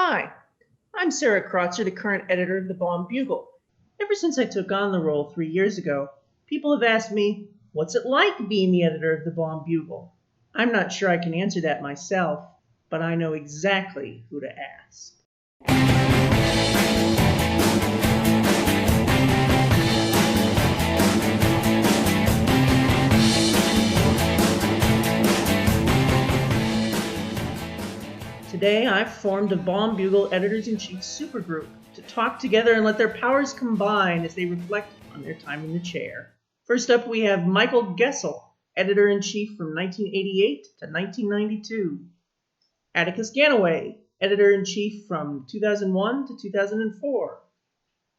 Hi, I'm Sarah Crotzer, the current editor of the Baum Bugle. Ever since I took on the role 3 years ago, people have asked me, what's it like being the editor of the Baum Bugle? I'm not sure I can answer that myself, but I know exactly who to ask. Today, I've formed a Baum Bugle Editors-in-Chief supergroup to talk together and let their powers combine as they reflect on their time in the chair. First up, we have Michael Gessel, Editor-in-Chief from 1988 to 1992. Atticus Gannaway, Editor-in-Chief from 2001 to 2004.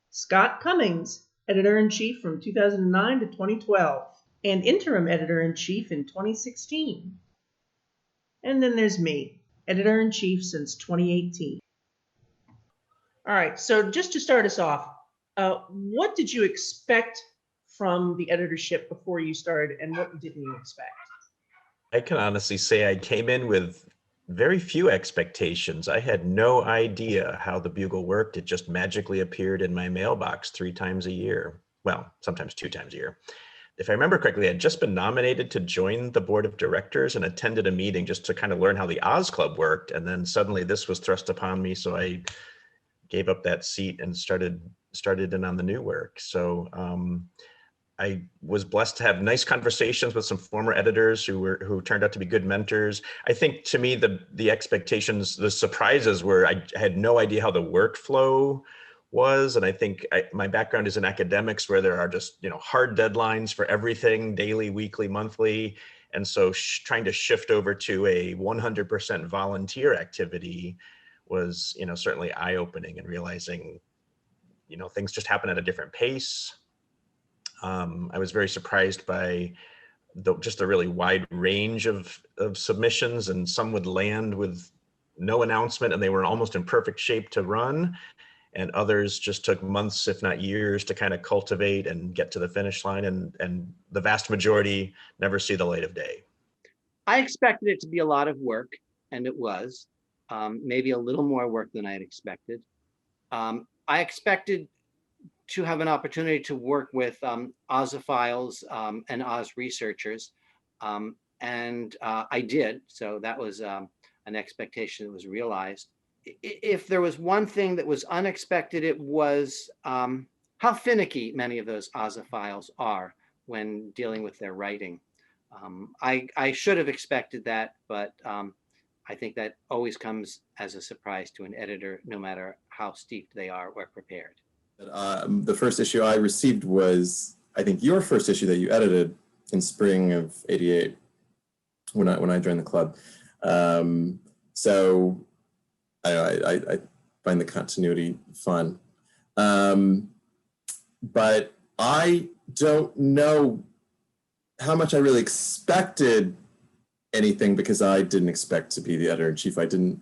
Scott Cummings, Editor-in-Chief from 2009 to 2012, and Interim Editor-in-Chief in 2016. And then there's me, Editor-in-Chief since 2018. All right, so just to start us off, what did you expect from the editorship before you started, and what didn't you expect? I can honestly say I came in with very few expectations. I had no idea how the Bugle worked. It just magically appeared in my mailbox 3 times a year. Well, sometimes 2 times a year. If I remember correctly, I had just been nominated to join the board of directors and attended a meeting just to kind of learn how the Oz Club worked. And then suddenly this was thrust upon me. So I gave up that seat and started in on the new work. So I was blessed to have nice conversations with some former editors who turned out to be good mentors. I think to me, the expectations, the surprises were I had no idea how the workflow was. And I think my background is in academics where there are just, hard deadlines for everything, daily, weekly, monthly. And so trying to shift over to a 100% volunteer activity was, certainly eye-opening, and realizing, things just happen at a different pace. I was very surprised by just a really wide range of submissions, and some would land with no announcement and they were almost in perfect shape to run. And others just took months, if not years, to kind of cultivate and get to the finish line. And the vast majority never see the light of day. I expected it to be a lot of work, and it was. Maybe a little more work than I had expected. I expected to have an opportunity to work with Ozophiles and Oz researchers, and I did. So that was an expectation that was realized. If there was one thing that was unexpected, it was how finicky many of those Ozophiles are when dealing with their writing. I should have expected that, but I think that always comes as a surprise to an editor, no matter how steeped they are or prepared. The first issue I received was, I think, your first issue that you edited in spring of '88 when I joined the club. So I find the continuity fun. But I don't know how much I really expected anything, because I didn't expect to be the editor-in-chief. I didn't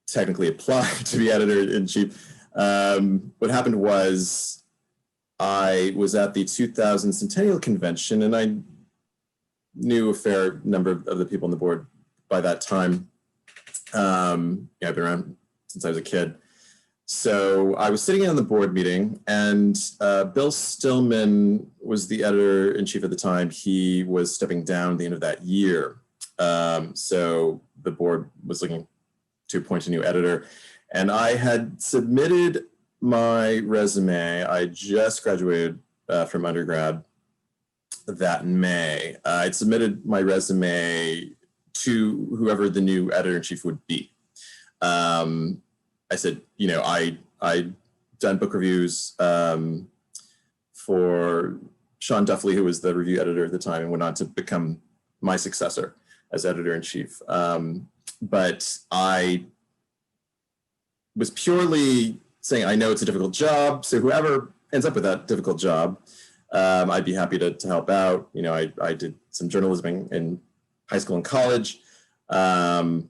technically apply to be editor-in-chief. What happened was I was at the 2000 Centennial Convention, and I knew a fair number of the people on the board by that time. I've been around since I was a kid. So I was sitting in on the board meeting, and Bill Stillman was the editor-in-chief at the time. He was stepping down at the end of that year. So the board was looking to appoint a new editor. And I had submitted my resume. I just graduated from undergrad that May. I'd submitted my resume to whoever the new editor-in-chief would be. I said, I'd done book reviews for Sean Duffley, who was the review editor at the time and went on to become my successor as editor-in-chief. But I was purely saying, I know it's a difficult job, so whoever ends up with that difficult job, I'd be happy to help out. I did some journalism in high school and college. So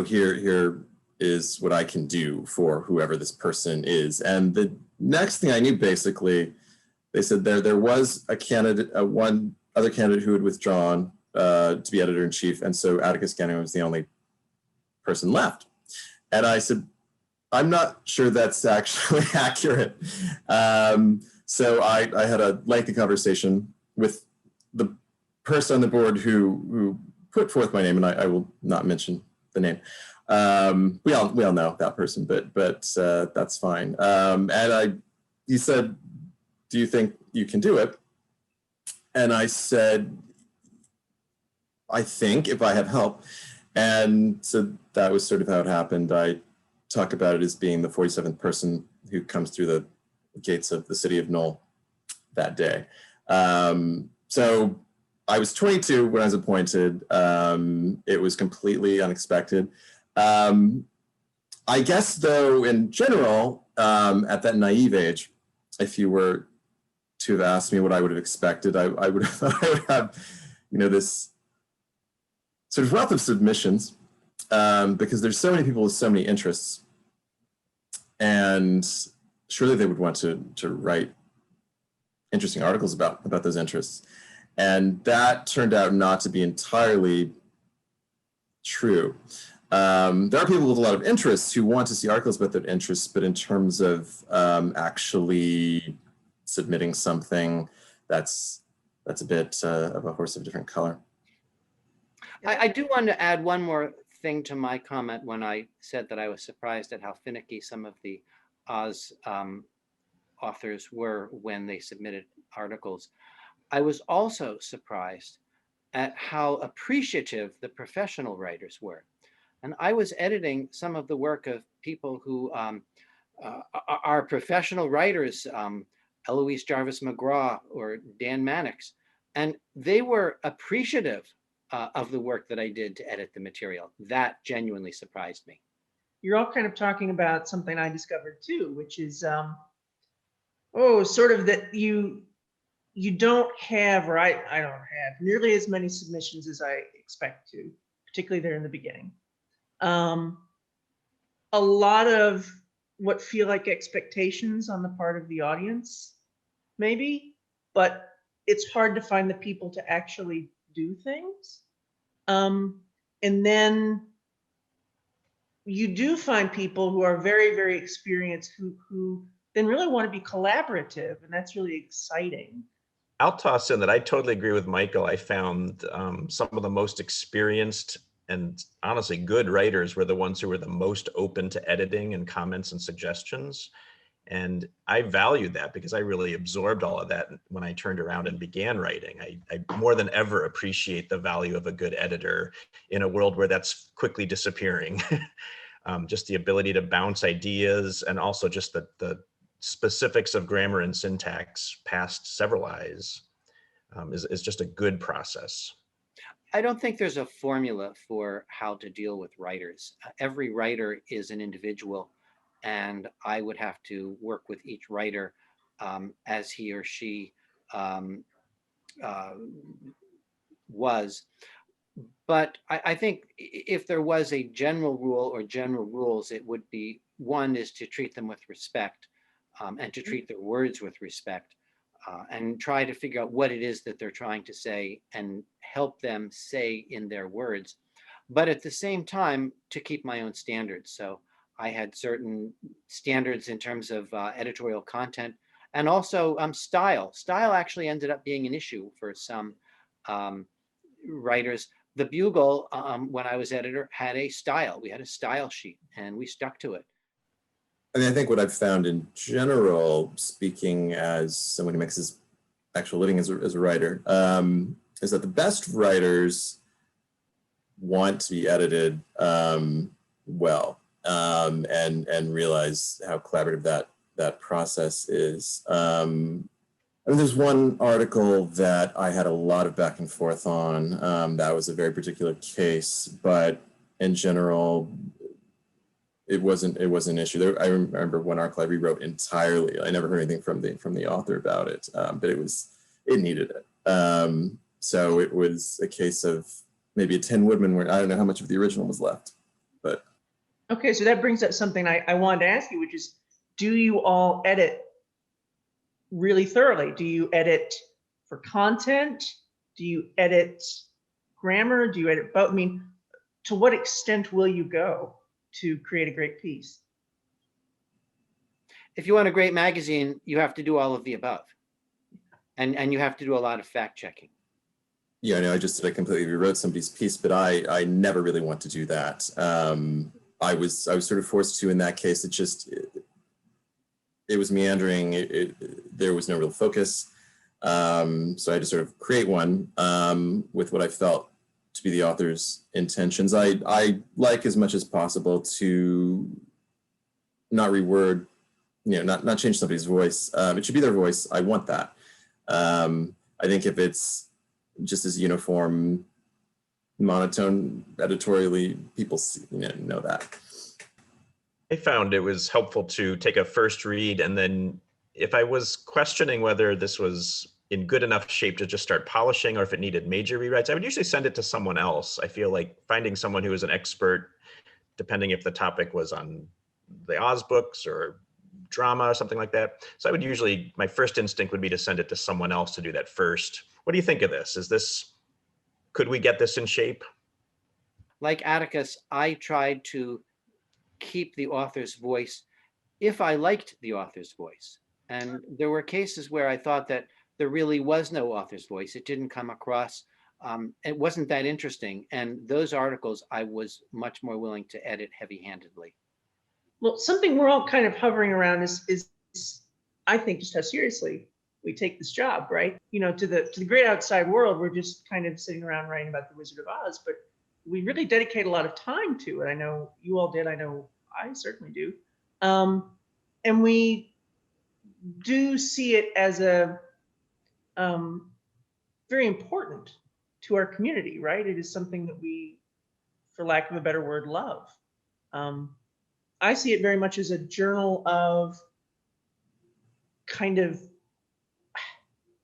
here is what I can do for whoever this person is. And the next thing I knew, basically, they said there was a candidate, one other candidate who had withdrawn to be editor-in-chief. And so Atticus Gannaway was the only person left. And I said, I'm not sure that's actually accurate. So I had a lengthy conversation with the person on the board who put forth my name, and I will not mention the name. We all know that person, but that's fine. He said, "Do you think you can do it?" And I said, "I think if I have help." And so that was sort of how it happened. I talk about it as being the 47th person who comes through the gates of the city of Knoll that day. So I was 22 when I was appointed. It was completely unexpected. I guess, though, in general, at that naive age, if you were to have asked me what I would have expected, I would have thought I would have, this sort of wealth of submissions, because there's so many people with so many interests, and surely they would want to write interesting articles about those interests. And that turned out not to be entirely true. There are people with a lot of interests who want to see articles about their interests, but in terms of actually submitting something, that's a bit of a horse of a different color. I do want to add one more thing to my comment when I said that I was surprised at how finicky some of the Oz authors were when they submitted articles. I was also surprised at how appreciative the professional writers were. And I was editing some of the work of people who are professional writers, Eloise Jarvis McGraw or Dan Mannix, and they were appreciative of the work that I did to edit the material. That genuinely surprised me. You're all kind of talking about something I discovered too, which is, sort of that you don't have, or I don't have nearly as many submissions as I expect to, particularly there in the beginning. A lot of what feel like expectations on the part of the audience, maybe, but it's hard to find the people to actually do things. And then you do find people who are very, very experienced who then really want to be collaborative, and that's really exciting. I'll toss in that I totally agree with Michael. I found some of the most experienced and honestly good writers were the ones who were the most open to editing and comments and suggestions. And I valued that because I really absorbed all of that when I turned around and began writing. I more than ever appreciate the value of a good editor in a world where that's quickly disappearing. Just the ability to bounce ideas, and also just the specifics of grammar and syntax past several eyes is just a good process. I don't think there's a formula for how to deal with writers. Every writer is an individual, and I would have to work with each writer as he or she was. But I think if there was a general rule or general rules, it would be, one is to treat them with respect, and to treat their words with respect, and try to figure out what it is that they're trying to say and help them say in their words. But at the same time, to keep my own standards. So I had certain standards in terms of editorial content, and also style. Style actually ended up being an issue for some writers. The Bugle, when I was editor, had a style. We had a style sheet, and we stuck to it. I mean, I think what I've found in general, speaking as someone who makes his actual living as a writer, is that the best writers want to be edited well, and realize how collaborative that process is. I mean, there's one article that I had a lot of back and forth on. That was a very particular case, but in general, it wasn't an issue. I remember one article I rewrote entirely. I never heard anything from the author about it, but it needed it. So it was a case of maybe a Tin Woodman where I don't know how much of the original was left, but. Okay, so that brings up something I wanted to ask you, which is, do you all edit really thoroughly? Do you edit for content? Do you edit grammar? Do you edit both? I mean, to what extent will you go? to create a great piece? If you want a great magazine, you have to do all of the above. And you have to do a lot of fact checking. Yeah, I know. I completely rewrote somebody's piece, but I never really want to do that. I was sort of forced to in that case. It was meandering. There was no real focus. So I had to sort of create one with what I felt to be the author's intentions. I like as much as possible to not reword, not change somebody's voice. It should be their voice. I want that. I think if it's just as uniform, monotone editorially, people know that. I found it was helpful to take a first read, and then if I was questioning whether this was in good enough shape to just start polishing or if it needed major rewrites, I would usually send it to someone else. I feel like finding someone who is an expert, depending if the topic was on the Oz books or drama or something like that. So I would usually, my first instinct would be to send it to someone else to do that first. What do you think of this? Could we get this in shape? Like Atticus, I tried to keep the author's voice if I liked the author's voice. And there were cases where I thought that there really was no author's voice. It didn't come across. It wasn't that interesting. And those articles, I was much more willing to edit heavy-handedly. Well, something we're all kind of hovering around is I think, just how seriously we take this job, right? To the great outside world, we're just kind of sitting around writing about the Wizard of Oz, but we really dedicate a lot of time to it. I know you all did. I know I certainly do. And we do see it as a very important to our community, right? It is something that we, for lack of a better word, love. I see it very much as a journal of kind of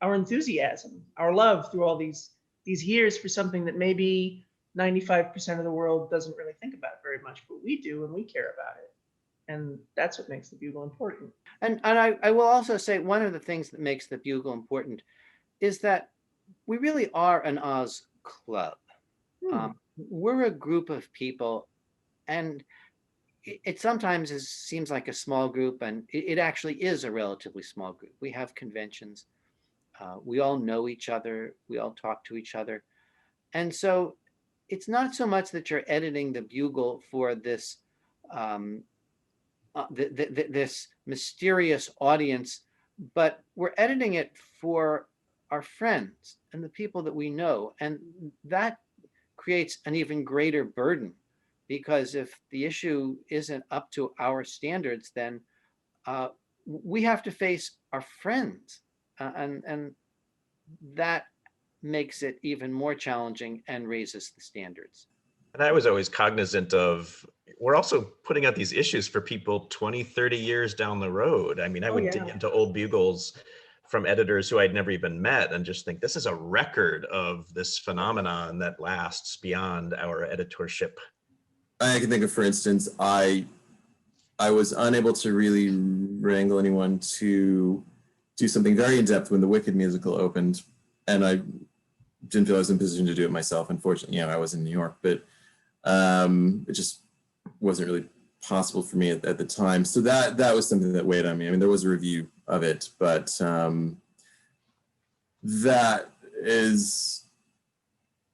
our enthusiasm, our love through all these years for something that maybe 95% of the world doesn't really think about very much, but we do, and we care about it. And that's what makes the Bugle important. And I will also say one of the things that makes the Bugle important is that we really are an Oz club. We're a group of people, and it sometimes seems like a small group, and it actually is a relatively small group. We have conventions. We all know each other. We all talk to each other. And so it's not so much that you're editing the Bugle for this this mysterious audience, but we're editing it for our friends and the people that we know. And that creates an even greater burden, because if the issue isn't up to our standards, then we have to face our friends. And that makes it even more challenging and raises the standards. And I was always cognizant of, we're also putting out these issues for people 20, 30 years down the road. I mean, I would dig into old Bugles from editors who I'd never even met and just think this is a record of this phenomenon that lasts beyond our editorship. I can think of, for instance, I was unable to really wrangle anyone to do something very in-depth when the Wicked musical opened, and I didn't feel I was in a position to do it myself. Unfortunately, I was in New York, but it just wasn't really possible for me at the time. So that was something that weighed on me. I mean, there was a review of it, but that is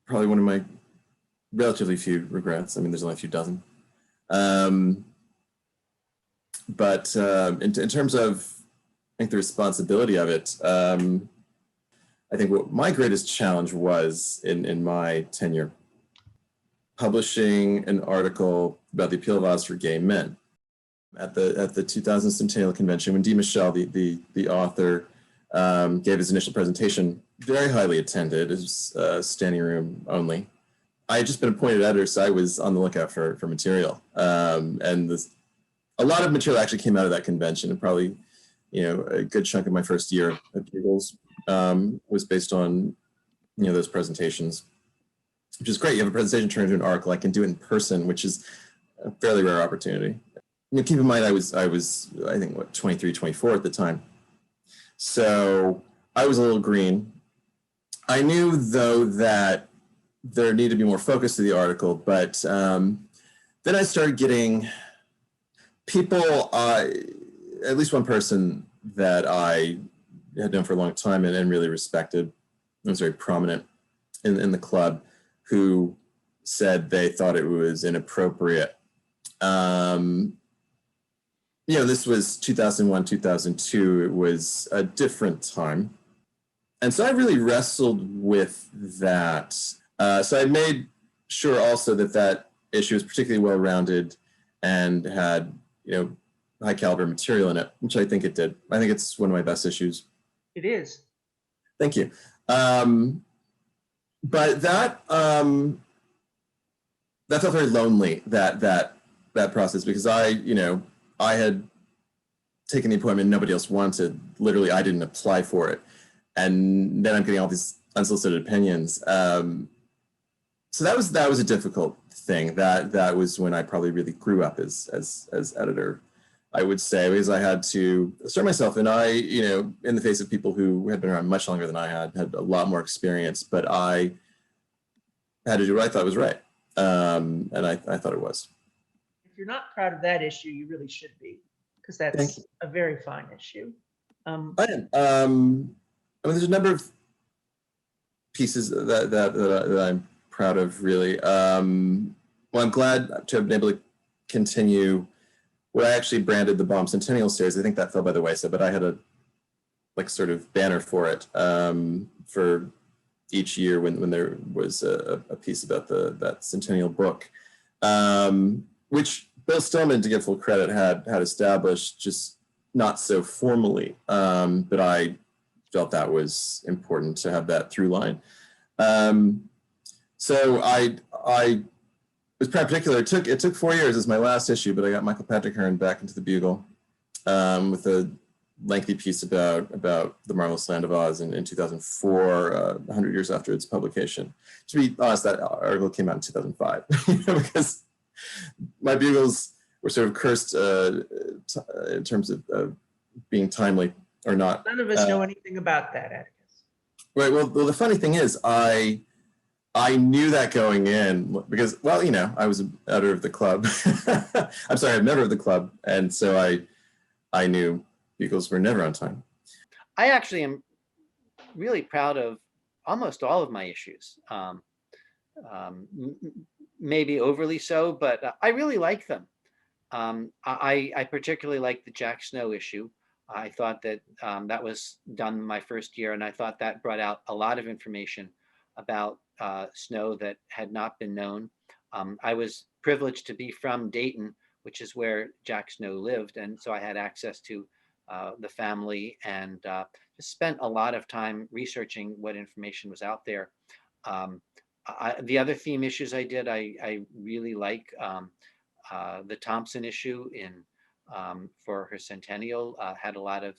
probably one of my relatively few regrets. I mean, there's only a few dozen. But in terms of, I think, the responsibility of it, I think what my greatest challenge was in my tenure, publishing an article about the appeal of Oz for gay men at the 2000 Centennial Convention, when D. Michel, the author, gave his initial presentation, very highly attended. It was standing room only. I had just been appointed editor, so I was on the lookout for material. And a lot of material actually came out of that convention, and probably, a good chunk of my first year at Bugles was based on, those presentations, which is great. You have a presentation turned into an article. I can do it in person, which is a fairly rare opportunity. Keep in mind, I was, I think, 23, 24 at the time. So I was a little green. I knew, though, that there needed to be more focus to the article, but then I started getting people, at least one person that I had known for a long time and really respected, and was very prominent in the club, who said they thought it was inappropriate. This was 2001, 2002. It was a different time. And so I really wrestled with that. So I made sure also that issue was particularly well-rounded and had, high caliber material in it, which I think it did. I think it's one of my best issues. It is. Thank you. But that felt very lonely, that process, because I had taken the appointment nobody else wanted. Literally, I didn't apply for it. And then I'm getting all these unsolicited opinions. So that was a difficult thing. That was when I probably really grew up as editor, I would say, because I had to assert myself. And I, in the face of people who had been around much longer than I had a lot more experience, but I had to do what I thought was right. And I thought it was. If you're not proud of that issue, you really should be, because that's a very fine issue. I am. There's a number of pieces that I'm proud of, really. Well, I'm glad to have been able to continue what I actually branded the Baum Centennial series. I think that fell by the wayside, but I had a sort of banner for it for each year when there was a piece about that centennial book, which Bill Stillman, to give full credit, had established, just not so formally, but I felt that was important to have that through line. So I was particular. It took 4 years as my last issue, but I got Michael Patrick Hearn back into the Bugle with a lengthy piece about the Marvelous Land of Oz in 2004, 100 years after its publication. To be honest, that article came out in 2005, because my Bugles were sort of cursed in terms of being timely or not. None of us know anything about that, Atticus. Right. Well, the funny thing is, I knew that going in, because, I was an editor of the club. I'm sorry, a member of the club, and so I knew Bugles were never on time. I actually am really proud of almost all of my issues. Maybe overly so, but I really like them. I particularly like the Jack Snow issue. I thought that that was done my first year, and I thought that brought out a lot of information about Snow that had not been known. I was privileged to be from Dayton, which is where Jack Snow lived, and so I had access to the family, and just spent a lot of time researching what information was out there. The other theme issues I did, I really like the Thompson issue for her centennial, had a lot of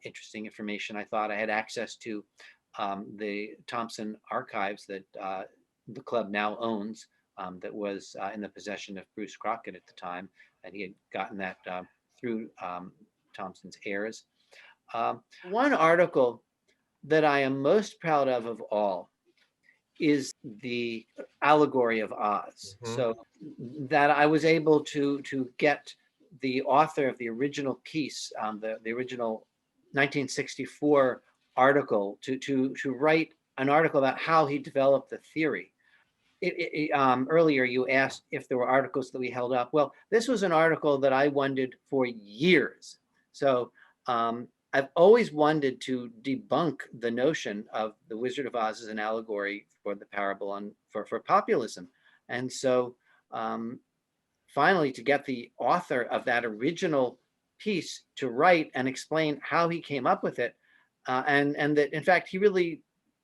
interesting information. I thought I had access to the Thompson archives that the club now owns, that was in the possession of Bruce Crockett at the time, and he had gotten that through Thompson's heirs. One article that I am most proud of all is the allegory of Oz. Mm-hmm. So that I was able to get the author of the original piece, the original 1964 article, to write an article about how he developed the theory. Earlier you asked if there were articles that we held up. Well, this was an article that I wanted for years. So I've always wanted to debunk the notion of the Wizard of Oz as an allegory for the parable on for populism. And so finally, to get the author of that original piece to write and explain how he came up with it, and that in fact he really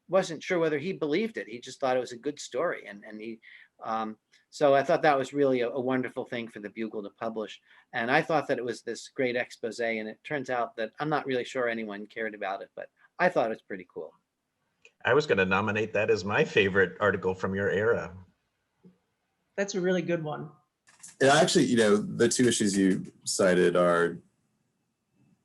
wasn't sure whether he believed it. He just thought it was a good story, and he so I thought that was really a wonderful thing for the Bugle to publish. And I thought that it was this great expose, and it turns out that I'm not really sure anyone cared about it, but I thought it was pretty cool. I was going to nominate that as my favorite article from your era. That's a really good one. And actually, the two issues you cited are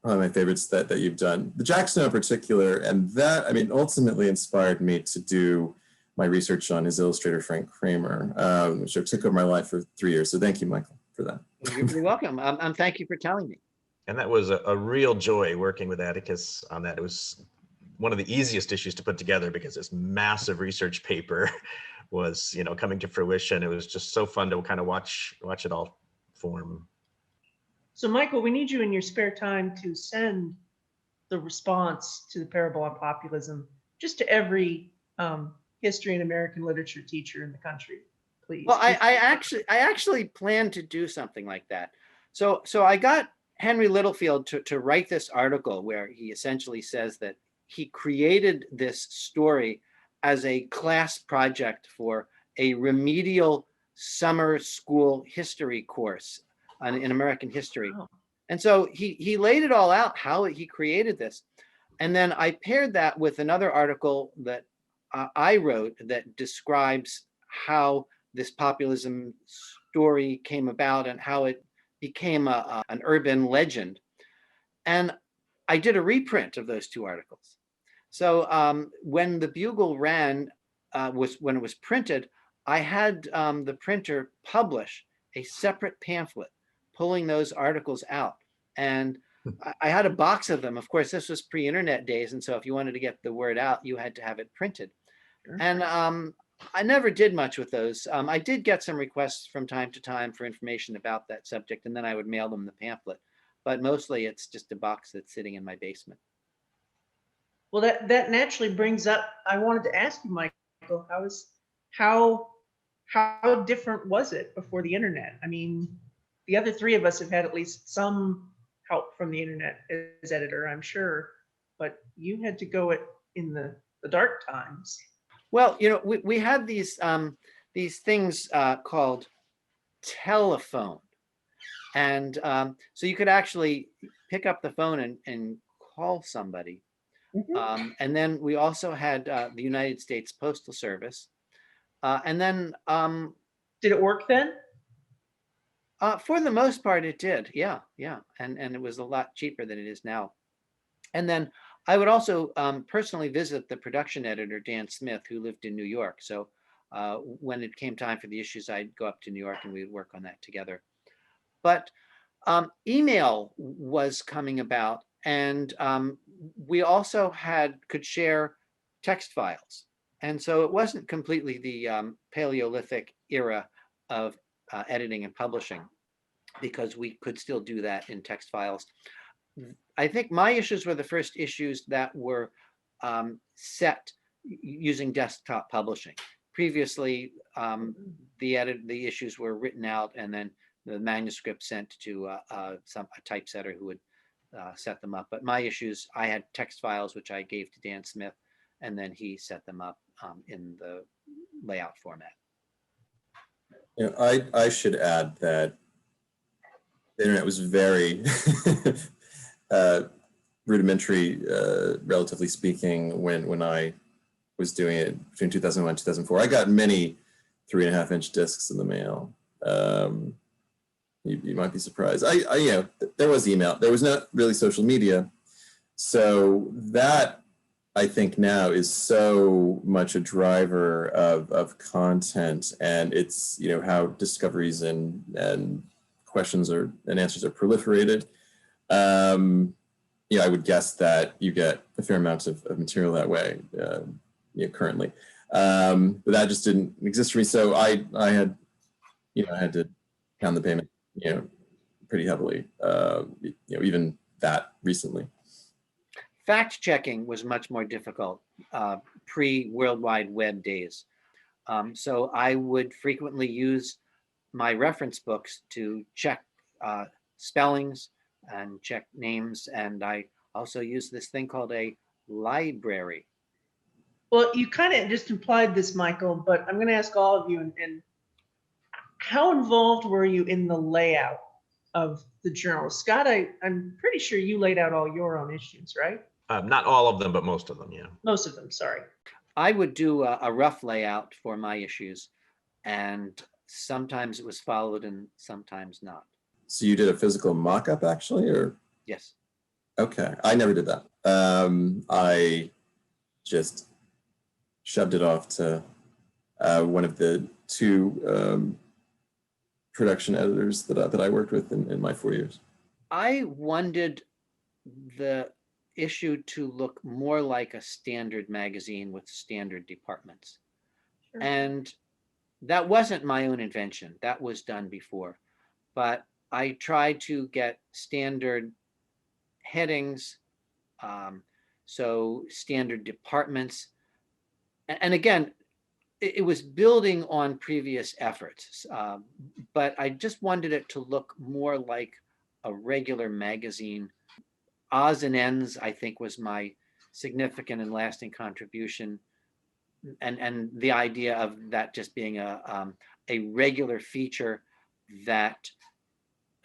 probably my favorites that you've done. The Jack Snow in particular, and that, ultimately inspired me to do my research on his illustrator, Frank Kramer, which took over my life for 3 years. So thank you, Michael, for that. You're welcome. Thank you for telling me. And that was a real joy working with Atticus on that. It was one of the easiest issues to put together because this massive research paper was, coming to fruition. It was just so fun to kind of watch it all form. So Michael, we need you in your spare time to send the response to the parable on populism just to every history and American literature teacher in the country, please. Well, I actually plan to do something like that. So I got Henry Littlefield to write this article where he essentially says that he created this story as a class project for a remedial summer school history course in American history. Wow. And so he laid it all out, how he created this. And then I paired that with another article that I wrote that describes how this populism story came about and how it became an urban legend. And I did a reprint of those two articles. So when the Bugle ran, when it was printed, I had the printer publish a separate pamphlet pulling those articles out. And I had a box of them. Of course, this was pre-internet days. And so if you wanted to get the word out, you had to have it printed. Sure. And I never did much with those. I did get some requests from time to time for information about that subject, and then I would mail them the pamphlet. But mostly it's just a box that's sitting in my basement. Well, that naturally brings up, I wanted to ask you, Michael, how different was it before the internet? I mean, the other three of us have had at least some help from the internet as editor, I'm sure, but you had to go it in the dark times. Well, we had these things called telephone, and so you could actually pick up the phone and call somebody. Mm-hmm. And then we also had the United States Postal Service, and then did it work then? For the most part, it did. Yeah, and it was a lot cheaper than it is now. And then I would also personally visit the production editor, Dan Smith, who lived in New York. So when it came time for the issues, I'd go up to New York and we would work on that together. But email was coming about, and we also could share text files. And so it wasn't completely the Paleolithic era of editing and publishing, because we could still do that in text files. I think my issues were the first issues that were set using desktop publishing. Previously, the issues were written out and then the manuscript sent to a typesetter who would set them up. But my issues, I had text files which I gave to Dan Smith, and then he set them up in the layout format. I should add that the internet was very rudimentary, relatively speaking, when I was doing it between 2001 and 2004. I got many 3.5-inch discs in the mail. You might be surprised. There was email. There was not really social media. So that, I think now, is so much a driver of content, and it's, how discoveries and questions and answers are proliferated. I would guess that you get a fair amount of material that way, currently. But that just didn't exist for me. So I had to pound the payment, pretty heavily, even that recently. Fact checking was much more difficult pre-World Wide Web days. So I would frequently use my reference books to check spellings and check names. And I also use this thing called a library. Well, you kind of just implied this, Michael, but I'm going to ask all of you, and how involved were you in the layout of the journal? Scott, I'm pretty sure you laid out all your own issues, right? Not all of them, but most of them, yeah. Most of them, sorry. I would do a rough layout for my issues, and sometimes it was followed and sometimes not. So you did a physical mock-up, actually, or? Yes. Okay, I never did that. I just shoved it off to one of the two production editors that I worked with in my 4 years. I wanted the issue to look more like a standard magazine with standard departments. Sure. And that wasn't my own invention. That was done before. But I tried to get standard headings, so standard departments. And again, it was building on previous efforts, but I just wanted it to look more like a regular magazine. Odds and ends, I think, was my significant and lasting contribution. And the idea of that just being a regular feature that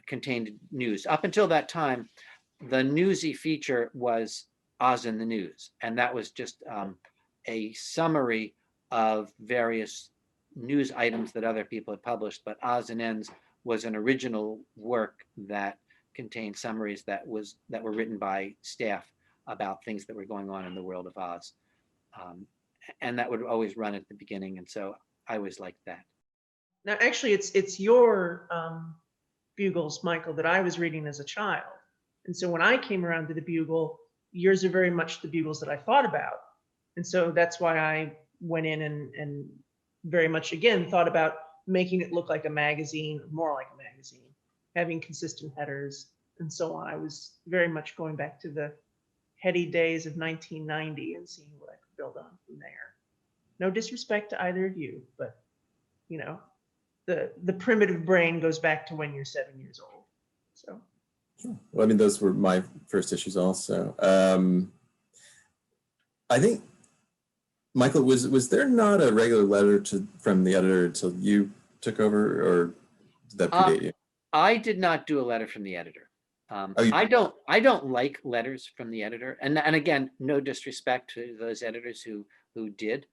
contained news. Up until that time, the newsy feature was Oz in the News, and that was just a summary of various news items that other people had published. But Odds and Ends was an original work that contained summaries that were written by staff about things that were going on in the world of Oz. And that would always run at the beginning. And so I always liked that. Now, actually, it's your bugles, Michael, that I was reading as a child. And so when I came around to the bugle, yours are very much the bugles that I thought about. And so that's why I went in and very much, again, thought about making it look like a magazine, more like a magazine, having consistent headers and so on. I was very much going back to the heady days of 1990 and seeing what I could build on from there. No disrespect to either of you, but you know, the primitive brain goes back to when you're 7 years old. So. Sure. Well, I mean, those were my first issues also. I think, Michael, was there not a regular letter from the editor until you took over, or did that predate you? I did not do a letter from the editor. I don't like letters from the editor, and again, no disrespect to those editors who did,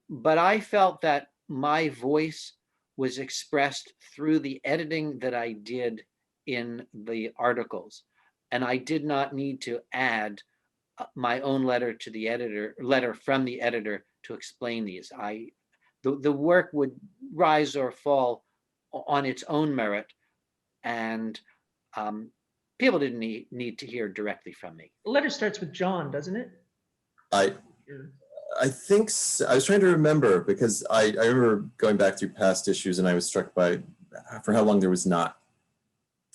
but I felt that my voice was expressed through the editing that I did in the articles, and I did not need to add my own letter to the editor, letter from the editor to explain these. The work would rise or fall on its own merit, and people didn't need to hear directly from me. The letter starts with John, doesn't it? I think so. I was trying to remember, because I remember going back through past issues and I was struck by for how long there was not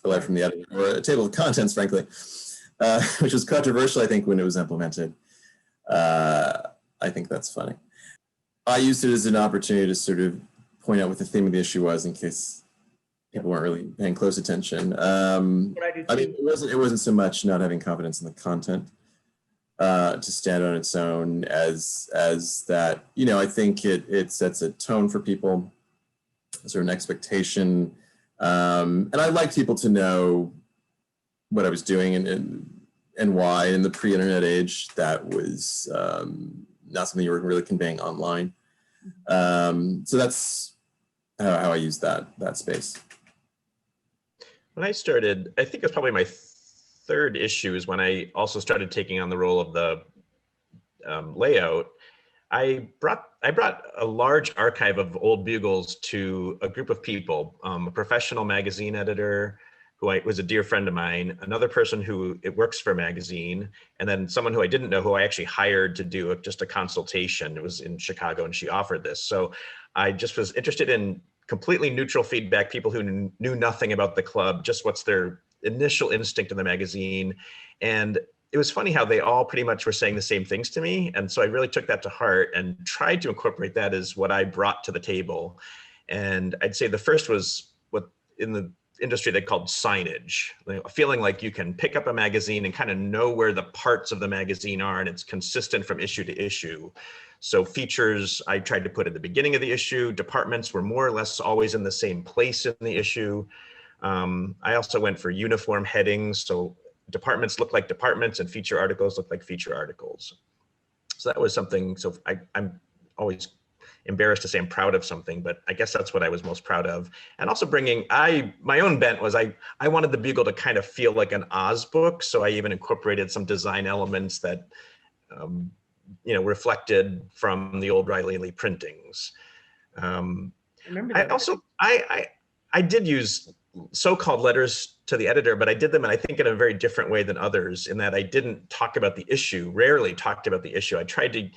a letter from the editor, or a table of contents, frankly, which was controversial, I think, when it was implemented. I think that's funny. I used it as an opportunity to sort of point out what the theme of the issue was, in case people weren't really paying close attention. I mean, it wasn't so much not having confidence in the content to stand on its own as that, you know, I think it sets a tone for people, sort of an expectation. And I like people to know what I was doing and why. In the pre-internet age, that was not something you were really conveying online. So that's how I use that space. When I started, I think it was probably my third issue is when I also started taking on the role of the layout. I brought a large archive of old bugles to a group of people, a professional magazine editor who was a dear friend of mine, another person who works for a magazine, and then someone who I didn't know who I actually hired to do just a consultation. It was in Chicago, and she offered this. So I just was interested in completely neutral feedback, people who knew nothing about the club, just what's their initial instinct in the magazine. And it was funny how they all pretty much were saying the same things to me. And so I really took that to heart and tried to incorporate that as what I brought to the table. And I'd say the first was what in the industry they called signage, feeling like you can pick up a magazine and kind of know where the parts of the magazine are, and it's consistent from issue to issue. So features I tried to put at the beginning of the issue. Departments were more or less always in the same place in the issue. I also went for uniform headings, so departments look like departments and feature articles look like feature articles. So that was something. So I'm always embarrassed to say I'm proud of something, but I guess that's what I was most proud of. And also bringing, my own bent was I wanted the Bugle to kind of feel like an Oz book. So I even incorporated some design elements that reflected from the old Riley and Lee printings. Remember I that. also, I did use so-called letters to the editor, but I did them, and I think in a very different way than others, in that I didn't talk about the issue, rarely talked about the issue. I tried to,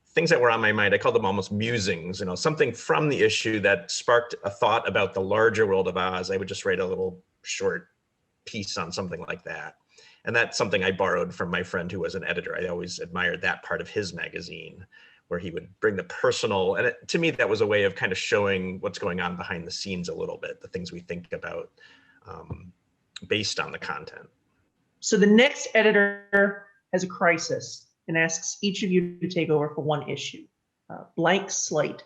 things that were on my mind, I called them almost musings, something from the issue that sparked a thought about the larger world of Oz. I would just write a little short piece on something like that. And that's something I borrowed from my friend who was an editor. I always admired that part of his magazine, where he would bring the personal, and to me, that was a way of kind of showing what's going on behind the scenes a little bit, the things we think about based on the content. So the next editor has a crisis and asks each of you to take over for one issue. Blank slate.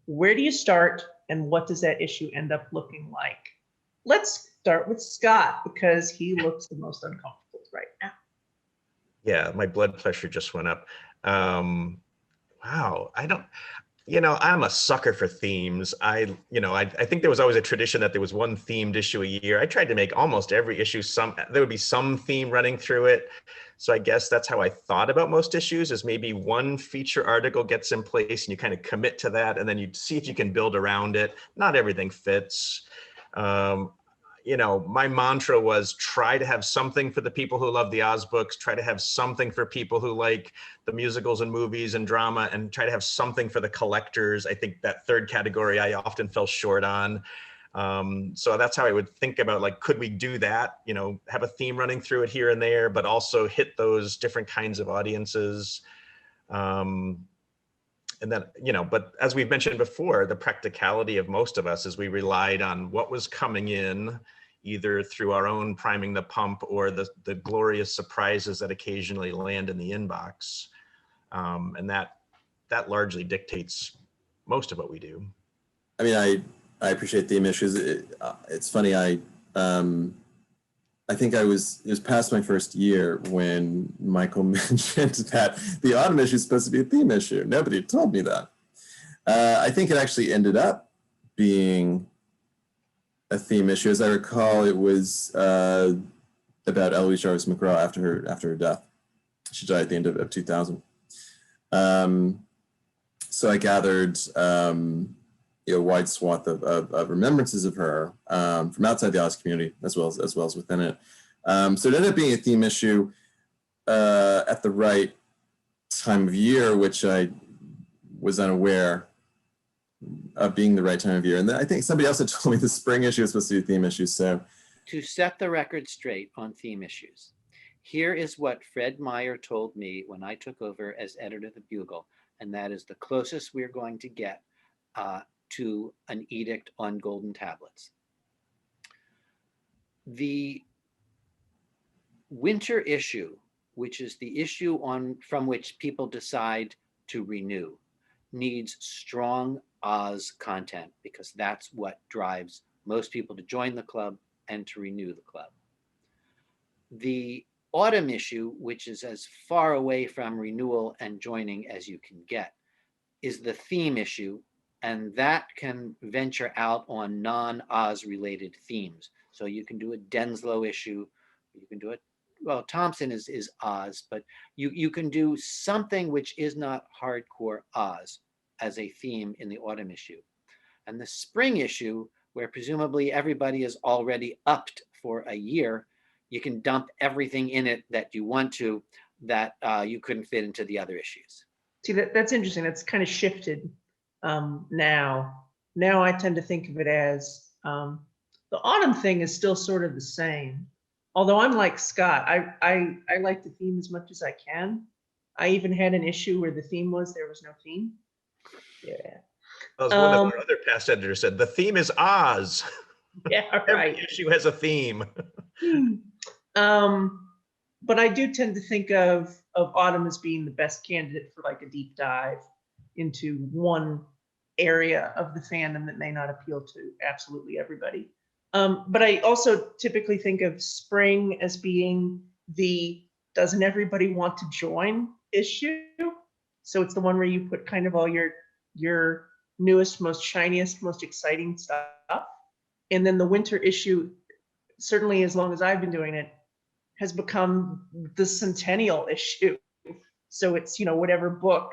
Where do you start, and what does that issue end up looking like? Let's start with Scott, because he looks the most uncomfortable right now. Yeah, my blood pressure just went up. Wow, I'm a sucker for themes. I think there was always a tradition that there was one themed issue a year. I tried to make almost every issue there would be some theme running through it. So I guess that's how I thought about most issues, is maybe one feature article gets in place and you kind of commit to that, and then you see if you can build around it. Not everything fits. My mantra was try to have something for the people who love the Oz books, try to have something for people who like the musicals and movies and drama, and try to have something for the collectors. I think that third category I often fell short on. So that's how I would think about, like, could we do that? Have a theme running through it here and there, but also hit those different kinds of audiences. And then, but as we've mentioned before, the practicality of most of us is we relied on what was coming in, either through our own priming the pump or the glorious surprises that occasionally land in the inbox. And that largely dictates most of what we do. I mean, I appreciate theme issues. It's funny, I think it was past my first year when Michael mentioned that the autumn issue is supposed to be a theme issue. Nobody told me that. I think it actually ended up being a theme issue. As I recall, it was about Eloise Jarvis McGraw after her death. She died at the end of 2000. So I gathered a wide swath of remembrances of her from outside the Oz community as well as within it. So it ended up being a theme issue at the right time of year, which I was unaware of being the right time of year. And then I think somebody else had told me the spring issue was supposed to be a theme issue. So to set the record straight on theme issues, here is what Fred Meyer told me when I took over as editor of the Bugle, and that is the closest we're going to get to an edict on golden tablets. The winter issue, which is the issue from which people decide to renew, needs strong Oz content, because that's what drives most people to join the club and to renew the club. The autumn issue, which is as far away from renewal and joining as you can get, is the theme issue, and that can venture out on non-Oz related themes. So you can do a Denslow issue, you can do it, well, Thompson is Oz, but you can do something which is not hardcore Oz as a theme in the autumn issue. And the spring issue, where presumably everybody is already upped for a year, you can dump everything in it that you want to, that you couldn't fit into the other issues. See, that's interesting. That's kind of shifted now. Now I tend to think of it as the autumn thing is still sort of the same. Although I'm like Scott, I like the theme as much as I can. I even had an issue where the theme was there was no theme. Yeah. As one of our other past editors said, the theme is Oz. Yeah, right. Every issue has a theme. But I do tend to think of autumn as being the best candidate for like a deep dive into one area of the fandom that may not appeal to absolutely everybody. But I also typically think of spring as being the doesn't everybody want to join issue. So it's the one where you put kind of all your newest, most shiniest, most exciting stuff. And then the winter issue, certainly as long as I've been doing it, has become the centennial issue. So it's, whatever book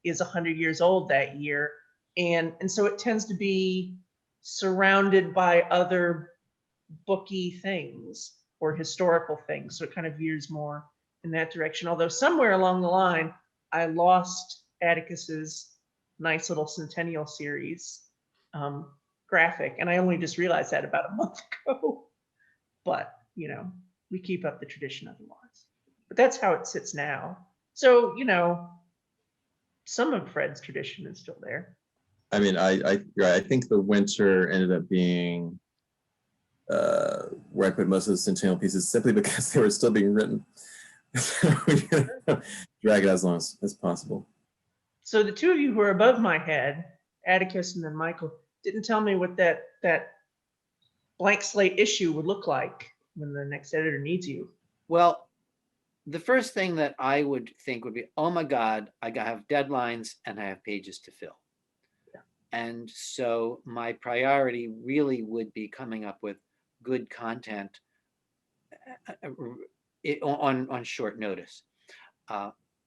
is 100 years old that year. And so it tends to be surrounded by other booky things or historical things. So it kind of veers more in that direction. Although somewhere along the line, I lost Atticus's nice little centennial series graphic. And I only just realized that about a month ago. But, we keep up the tradition otherwise. But that's how it sits now. So, some of Fred's tradition is still there. I mean, I think the winter ended up being where I put most of the centennial pieces simply because they were still being written. Drag it as long as possible. So the two of you who are above my head, Atticus and then Michael, didn't tell me what that blank slate issue would look like when the next editor needs you. Well, the first thing that I would think would be, oh my God, I have deadlines and I have pages to fill. Yeah. And so my priority really would be coming up with good content on short notice.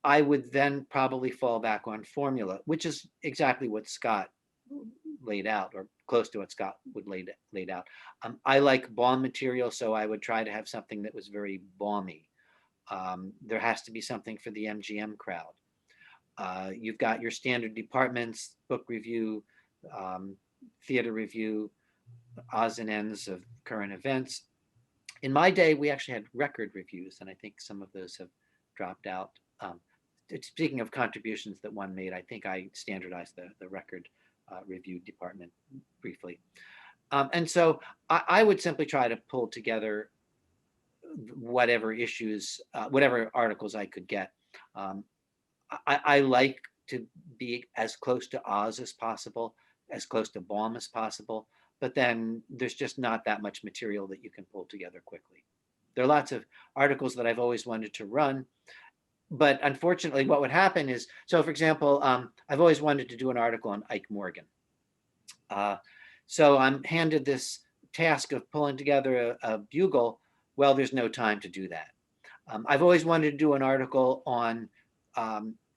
I would then probably fall back on formula, which is exactly what Scott laid out, or close to what Scott would laid out. I like Baum material, so I would try to have something that was very Baumy. There has to be something for the MGM crowd. You've got your standard departments, book review, theater review, odds and ends of current events. In my day, we actually had record reviews, and I think some of those have dropped out. Speaking of contributions that one made, I think I standardized the record review department briefly. And so I would simply try to pull together whatever issues, whatever articles I could get. I like to be as close to Oz as possible, as close to Baum as possible, but then there's just not that much material that you can pull together quickly. There are lots of articles that I've always wanted to run, but unfortunately what would happen is, so for example, I've always wanted to do an article on Ike Morgan. So I'm handed this task of pulling together a bugle. Well, there's no time to do that. I've always wanted to do an article on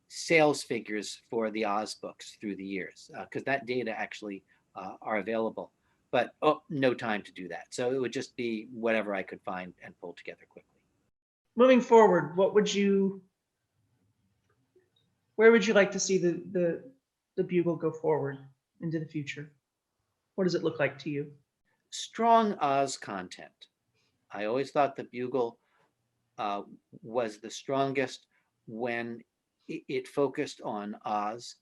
sales figures for the Oz books through the years, because that data actually are available, but no time to do that. So it would just be whatever I could find and pull together quickly. Moving forward, where would you like to see the Bugle go forward into the future? What does it look like to you? Strong Oz content. I always thought the Bugle was the strongest when it focused on Oz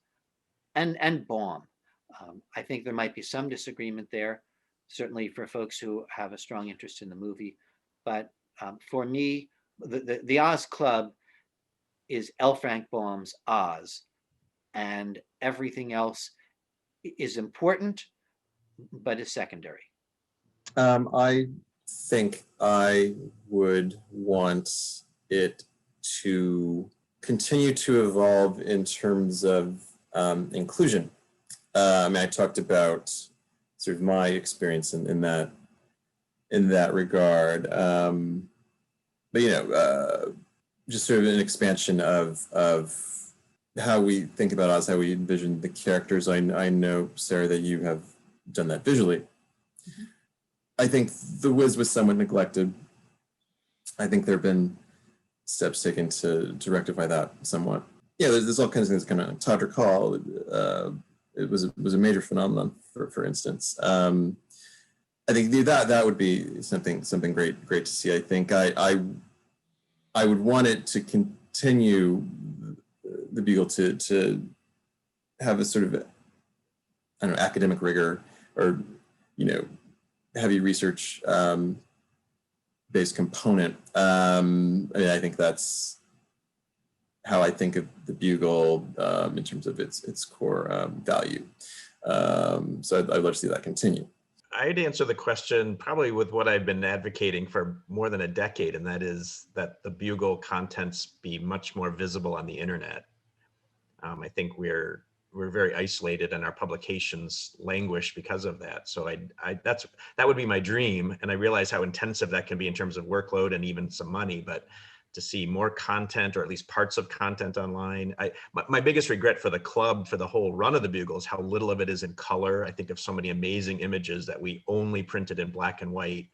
and Baum. I think there might be some disagreement there, certainly for folks who have a strong interest in the movie. But for me, the Oz Club is L. Frank Baum's Oz, and everything else is important, but is secondary. I think I would want it to continue to evolve in terms of inclusion. I mean, I talked about sort of my experience in that regard, but just sort of an expansion of how we think about Oz, how we envision the characters. I know, Sarah, that you have done that visually. Mm-hmm. I think the Wiz was somewhat neglected. I think there have been steps taken to rectify that somewhat. Yeah, there's all kinds of things. Kind of Todrick Hall, it was a major phenomenon, for instance. I think that would be something great to see. I think I would want it to continue, the Bugle, to have a sort of, I don't know, academic rigor, or heavy research based component. I mean, I think that's how I think of the Bugle in terms of its core value. So I'd love to see that continue. I'd answer the question probably with what I've been advocating for more than a decade, and that is that the Bugle contents be much more visible on the internet. I think we're very isolated, and our publications languish because of that. So that would be my dream, and I realize how intensive that can be in terms of workload and even some money. But to see more content, or at least parts of content online. My biggest regret for the club for the whole run of the Bugle is how little of it is in color. I think of so many amazing images that we only printed in black and white,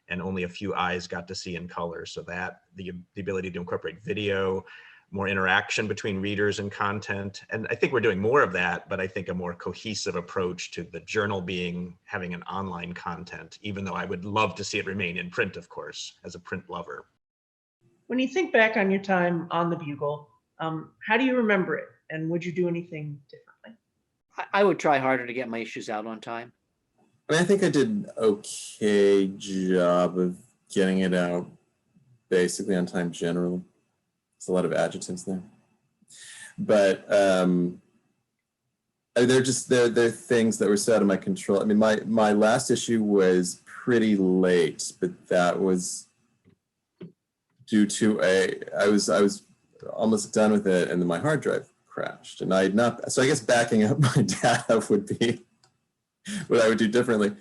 and only a few eyes got to see in color. So that the ability to incorporate video, more interaction between readers and content. And I think we're doing more of that, but I think a more cohesive approach to the journal having an online content, even though I would love to see it remain in print, of course, as a print lover. When you think back on your time on the Bugle, how do you remember it? And would you do anything differently? I would try harder to get my issues out on time. I mean, I think I did an okay job of getting it out basically on time generally. There's a lot of adjectives there. But they're things that were so out of my control. I mean, my last issue was pretty late, but that was due to I was almost done with it, and then my hard drive crashed, and I had not. So I guess backing up my data would be what I would do differently.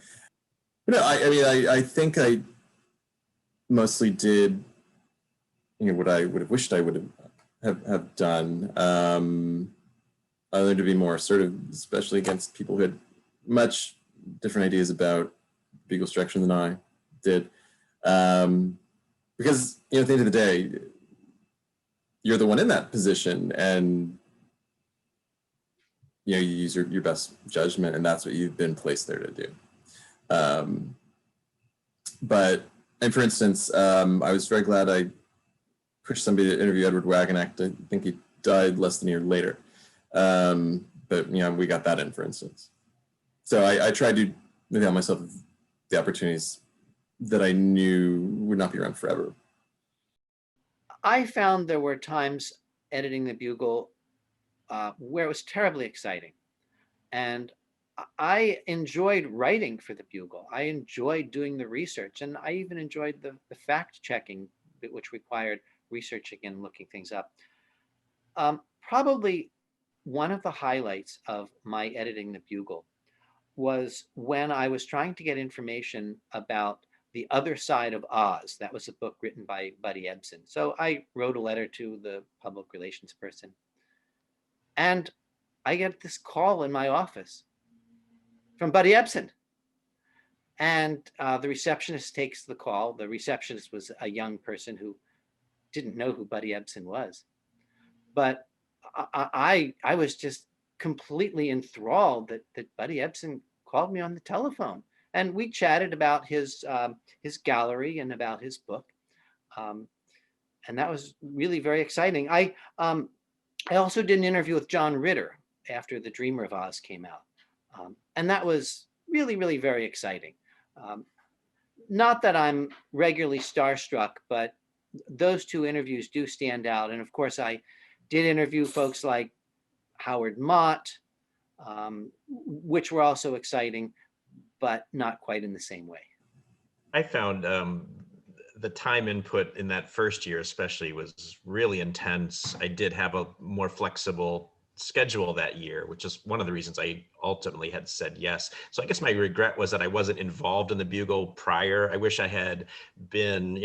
But no, I think I mostly did, what I would have wished I would have done. I learned to be more assertive, especially against people who had much different ideas about Bugle structure than I did. Because, at the end of the day, you're the one in that position, and you use your best judgment, and that's what you've been placed there to do. And for instance, I was very glad I pushed somebody to interview Edward Wagenacht. I think he died less than a year later. But we got that in, for instance. So I tried to avail myself of the opportunities that I knew would not be around forever. I found there were times editing the Bugle where it was terribly exciting. And I enjoyed writing for the Bugle. I enjoyed doing the research, and I even enjoyed the fact checking, which required researching and looking things up. Probably one of the highlights of my editing the Bugle was when I was trying to get information about The Other Side of Oz. That was a book written by Buddy Ebsen. So I wrote a letter to the public relations person, and I get this call in my office from Buddy Ebsen. And the receptionist takes the call. The receptionist was a young person who didn't know who Buddy Ebsen was. But I was just completely enthralled that Buddy Ebsen called me on the telephone. And we chatted about his gallery and about his book. And that was really very exciting. I also did an interview with John Ritter after The Dreamer of Oz came out. And that was really, really very exciting. Not that I'm regularly starstruck, but those two interviews do stand out. And of course, I did interview folks like Howard Mott, which were also exciting, but not quite in the same way. I found the time input in that first year especially was really intense. I did have a more flexible schedule that year, which is one of the reasons I ultimately had said yes. So I guess my regret was that I wasn't involved in the Bugle prior. I wish I had been,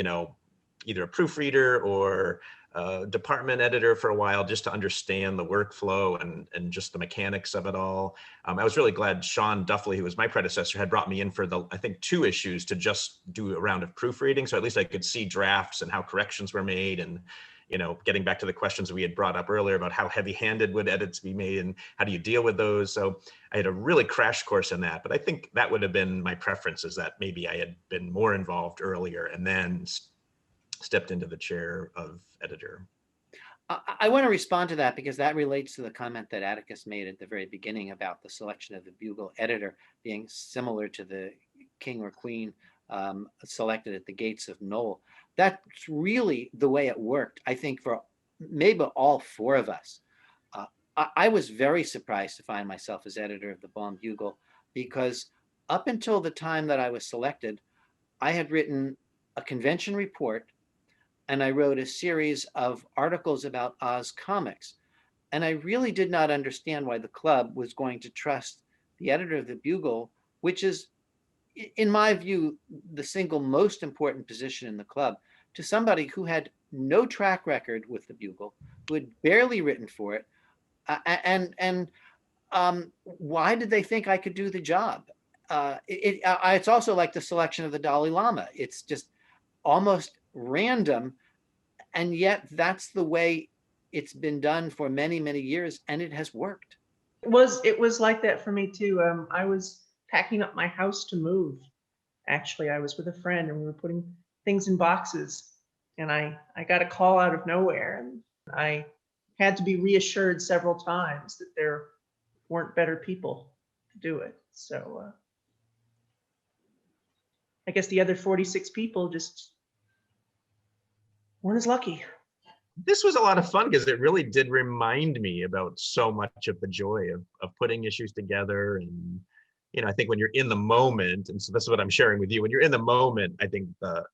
either a proofreader or a department editor for a while, just to understand the workflow and just the mechanics of it all. I was really glad Sean Duffley, who was my predecessor, had brought me in for I think 2 issues to just do a round of proofreading. So at least I could see drafts and how corrections were made, and getting back to the questions we had brought up earlier about how heavy-handed would edits be made and how do you deal with those. So I had a really crash course in that, but I think that would have been my preference, is that maybe I had been more involved earlier and then stepped into the chair of editor. I want to respond to that because that relates to the comment that Atticus made at the very beginning about the selection of the Bugle editor being similar to the king or queen selected at the gates of Knoll. That's really the way it worked, I think, for maybe all 4 of us. I was very surprised to find myself as editor of the Baum Bugle, because up until the time that I was selected, I had written a convention report, and I wrote a series of articles about Oz comics. And I really did not understand why the club was going to trust the editor of the Bugle, which is, in my view, the single most important position in the club, to somebody who had no track record with the Bugle, who had barely written for it. Why did they think I could do the job? It's also like the selection of the Dalai Lama. It's just almost random. And yet that's the way it's been done for many, many years, and it has worked. It was like that for me too. I was packing up my house to move. Actually, I was with a friend and we were putting things in boxes, and I got a call out of nowhere, and I had to be reassured several times that there weren't better people to do it. So I guess the other 46 people just weren't as lucky. This was a lot of fun because it really did remind me about so much of the joy of putting issues together. And, you know, I think when you're in the moment, and so this is what I'm sharing with you, when you're in the moment, I think the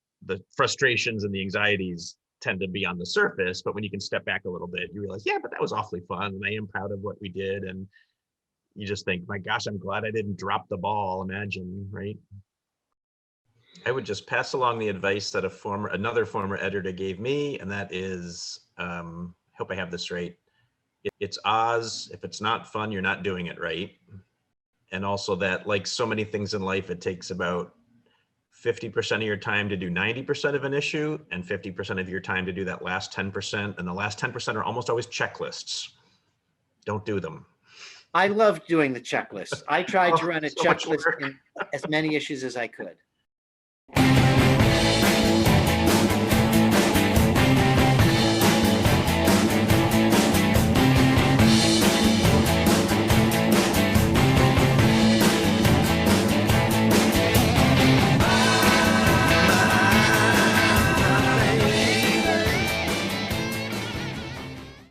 frustrations and the anxieties tend to be on the surface, but when you can step back a little bit, you realize, yeah, but that was awfully fun. And I am proud of what we did. And you just think, my gosh, I'm glad I didn't drop the ball. Imagine, right? I would just pass along the advice that another former editor gave me, and that is, hope I have this right. It's Oz. If it's not fun, you're not doing it right. And also that, like so many things in life, it takes about 50% of your time to do 90% of an issue, and 50% of your time to do that last 10%. And the last 10% are almost always checklists. Don't do them. I loved doing the checklists. I tried to run a checklist in as many issues as I could.